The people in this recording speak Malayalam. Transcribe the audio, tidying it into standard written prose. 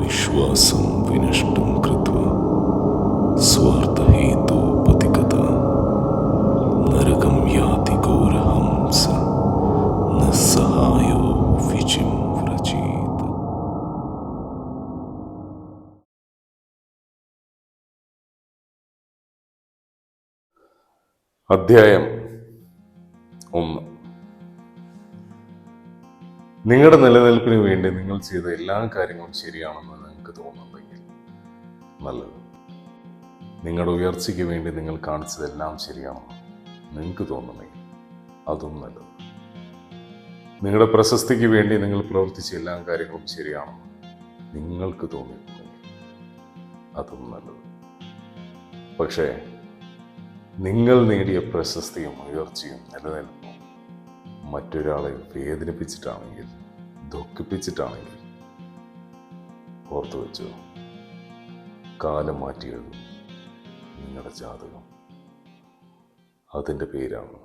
വിശ്വാസം വിനഷ്ടം കൃത്വാ സ്വാർത്ഥഹേതു പതികത നരകം യാതി ഘോരഹംസ നിസ്സഹായോ വിജിം വ്രജീത്. അധ്യായം 1. നിങ്ങളുടെ നിലനിൽപ്പിന് വേണ്ടി നിങ്ങൾ ചെയ്ത എല്ലാ കാര്യങ്ങളും ശരിയാണെന്ന് നിങ്ങൾക്ക് തോന്നുന്നുണ്ടെങ്കിൽ നല്ലത്. നിങ്ങളുടെ ഉയർച്ചയ്ക്ക് വേണ്ടി നിങ്ങൾ കാണിച്ചതെല്ലാം ശരിയാണെന്ന് നിങ്ങൾക്ക് തോന്നുന്നെങ്കിൽ അതും നല്ലത്. നിങ്ങളുടെ പ്രശസ്തിക്ക് വേണ്ടി നിങ്ങൾ പ്രവർത്തിച്ച എല്ലാ കാര്യങ്ങളും ശരിയാണെന്ന് നിങ്ങൾക്ക് തോന്നിയിട്ടുണ്ടെങ്കിൽ അതും നല്ലത്. പക്ഷേ നിങ്ങൾ നേടിയ പ്രശസ്തിയും ഉയർച്ചയും നിലനിൽപ്പും മറ്റൊരാളെ വേദനിപ്പിച്ചിട്ടാണെങ്കിൽ, ദുഃഖിപ്പിച്ചിട്ടാണെങ്കിൽ ഓർത്തു വെച്ചു, കാലം മാറ്റി എഴുതും നിങ്ങളുടെ ജാതകം. അതിൻ്റെ പേരാണ്